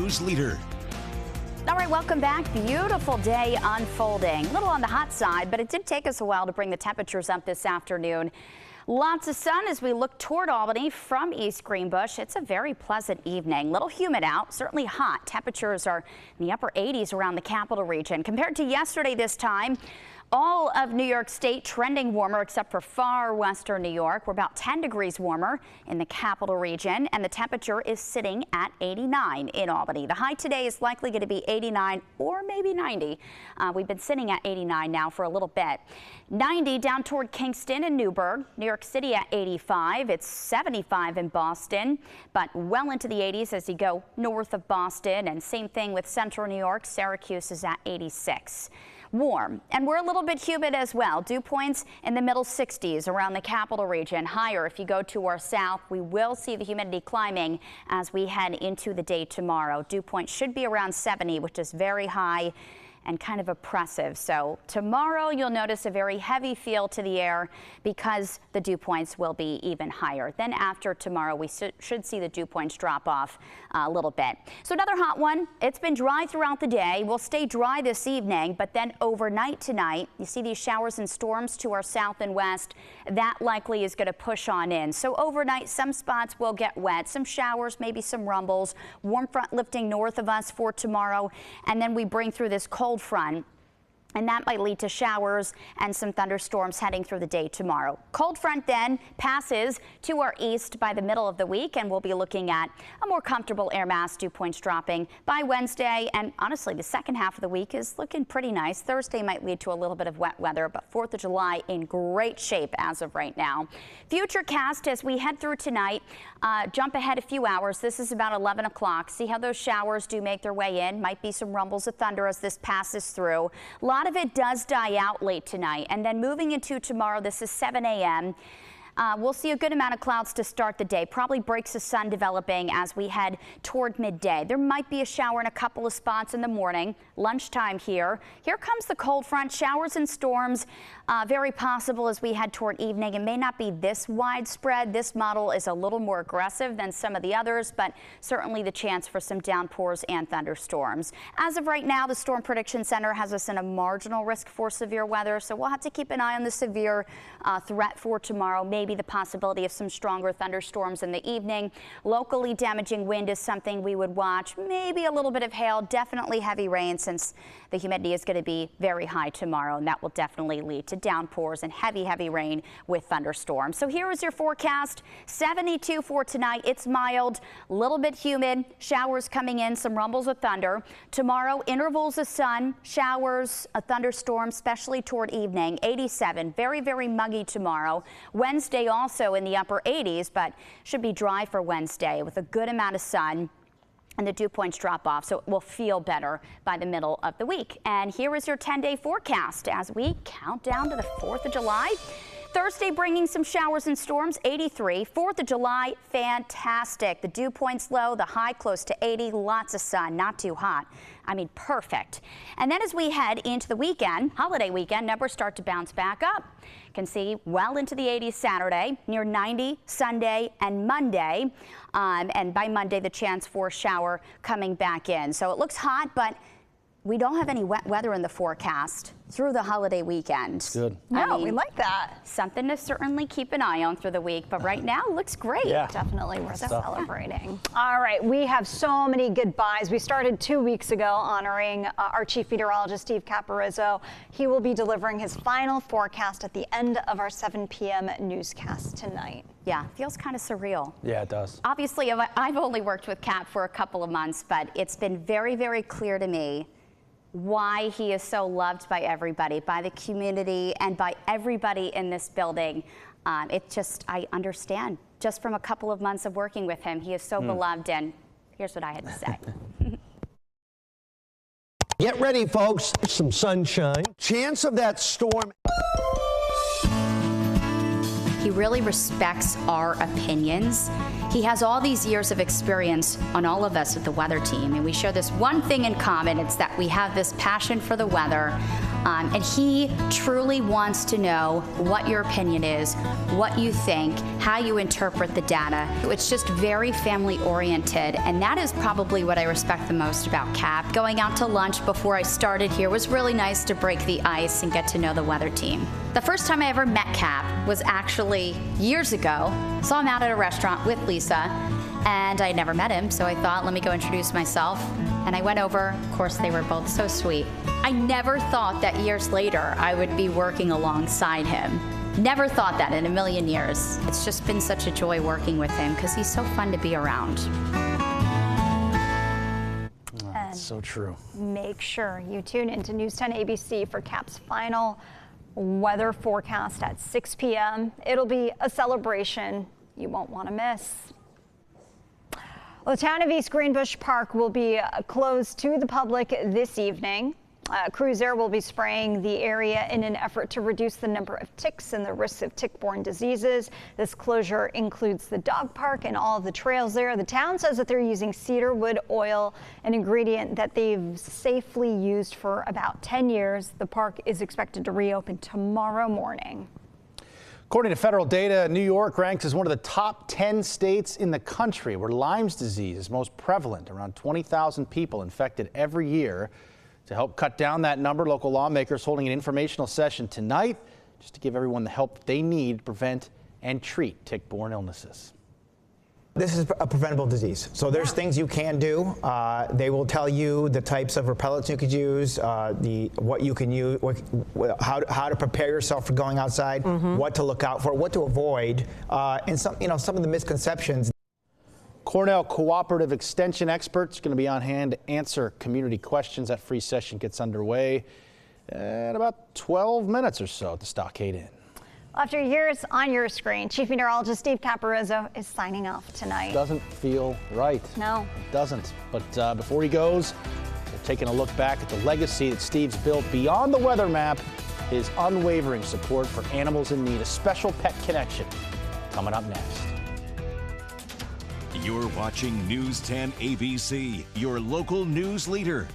news leader. All right, welcome back. Beautiful day unfolding. A little on the hot side, but it did take us a while to bring the temperatures up this afternoon. Lots of sun as we look toward Albany from East Greenbush. It's a very pleasant evening. Little humid out, certainly hot. Temperatures are in the upper 80s around the capital region. Compared to yesterday this time, all of New York State trending warmer except for far western New York. We're about 10 degrees warmer in the capital region, and the temperature is sitting at 89 in Albany. The high today is likely going to be 89 or maybe 90. We've been sitting at 89 now for a little bit. 90 down toward Kingston and Newburgh. New York City at 85. It's 75 in Boston, but well into the 80s as you go north of Boston. And same thing with central New York. Syracuse is at 86. Warm, and we're a little bit humid as well. Dew points in the middle 60s around the capital region. Higher if you go to our south. We will see the humidity climbing as we head into the day tomorrow. Dew point should be around 70, which is very high and kind of oppressive. So tomorrow you'll notice a very heavy feel to the air because the dew points will be even higher. Then after tomorrow we should see the dew points drop off a little bit. So another hot one. It's been dry throughout the day. We'll stay dry this evening, but then overnight tonight you see these showers and storms to our south and west. That likely is going to push on in. So overnight some spots will get wet, some showers, maybe some rumbles. Warm front lifting north of us for tomorrow, and then we bring through this cold front, and that might lead to showers and some thunderstorms heading through the day tomorrow. Cold front then passes to our east by the middle of the week, and we'll be looking at a more comfortable air mass. Dew points dropping by Wednesday, and honestly the second half of the week is looking pretty nice. Thursday might lead to a little bit of wet weather, but 4th of July in great shape as of right now. Future cast as we head through tonight. Jump ahead a few hours. This is about 11 o'clock. See how those showers do make their way in. Might be some rumbles of thunder as this passes through. A lot of it does die out late tonight, and then moving into tomorrow, this is 7 a.m. We'll see a good amount of clouds to start the day. Probably breaks of sun developing as we head toward midday. There might be a shower in a couple of spots in the morning. Lunchtime here. Here comes the cold front. Showers and storms very possible as we head toward evening. It may not be this widespread. This model is a little more aggressive than some of the others, but certainly the chance for some downpours and thunderstorms. As of right now, the Storm Prediction Center has us in a marginal risk for severe weather, so we'll have to keep an eye on the severe threat for tomorrow. Maybe the possibility of some stronger thunderstorms in the evening. Locally damaging wind is something we would watch. Maybe a little bit of hail, definitely heavy rain since the humidity is going to be very high tomorrow, and that will definitely lead to downpours and heavy rain with thunderstorms. So here is your forecast. 72 for tonight. It's mild, a little bit humid, showers coming in, some rumbles of thunder. Tomorrow, intervals of sun, showers, a thunderstorm, especially toward evening. 87, very muggy tomorrow. Wednesday also in the upper 80s, but should be dry for Wednesday with a good amount of sun. And the dew points drop off, so it will feel better by the middle of the week. And here is your 10-day forecast as we count down to the 4th of July. Thursday bringing some showers and storms, 83. 4th of July, fantastic. The dew points low, the high close to 80, lots of sun, not too hot. I mean, perfect. And then as we head into the weekend, holiday weekend, numbers start to bounce back up. Can see well into the 80s Saturday, near 90 Sunday and Monday. And by Monday, the chance for a shower coming back in. So it looks hot, but we don't have any wet weather in the forecast through the holiday weekend. Good. No, we like that. Something to certainly keep an eye on through the week, but right now looks great. Yeah. Definitely worth celebrating. All right, we have so many goodbyes. We started 2 weeks ago honoring our chief meteorologist, Steve Caporizzo. He will be delivering his final forecast at the end of our 7 p.m. newscast tonight. Yeah, feels kind of surreal. Yeah, it does. Obviously, I've only worked with Cap for a couple of months, but it's been very clear to me why he is so loved by everybody, by the community, and by everybody in this building. I understand just from a couple of months of working with him. He is so beloved, and here's what I had to say. Get ready, folks. Some sunshine. Chance of that storm. He really respects our opinions. He has all these years of experience on all of us with the weather team, and we share this one thing in common. It's that we have this passion for the weather. And he truly wants to know what your opinion is, what you think, how you interpret the data. It's just very family oriented, and that is probably what I respect the most about Cap. Going out to lunch before I started here was really nice to break the ice and get to know the weather team. The first time I ever met Cap was actually years ago. Saw him out at a restaurant with Lisa, and I had never met him, so I thought, let me go introduce myself. And I went over. Of course, they were both so sweet. I never thought that years later I would be working alongside him. Never thought that in a million years. It's just been such a joy working with him because he's so fun to be around. That's so true. Make sure you tune into News 10 ABC for Cap's final weather forecast at 6 p.m. It'll be a celebration you won't want to miss. Well, the town of East Greenbush Park will be closed to the public this evening. Crews there will be spraying the area in an effort to reduce the number of ticks and the risks of tick-borne diseases. This closure includes the dog park and all of the trails there. The town says that they're using cedar wood oil, an ingredient that they've safely used for about 10 years. The park is expected to reopen tomorrow morning. According to federal data, New York ranks as one of the top 10 states in the country where Lyme's disease is most prevalent. Around 20,000 people infected every year. To help cut down that number, local lawmakers holding an informational session tonight just to give everyone the help they need to prevent and treat tick-borne illnesses. This is a preventable disease, so there's things you can do. They will tell you the types of repellents you could use, what you can use, how to prepare yourself for going outside, what to look out for, what to avoid, and some of the misconceptions. Cornell Cooperative Extension experts going to be on hand to answer community questions. That free session gets underway in about 12 minutes or so at the Stockade Inn. After years on your screen, Chief Meteorologist Steve Caporizzo is signing off tonight. Doesn't feel right. No. It doesn't. But before he goes, we're taking a look back at the legacy that Steve's built beyond the weather map, his unwavering support for animals in need, a special pet connection. Coming up next. You're watching News 10 ABC, your local news leader.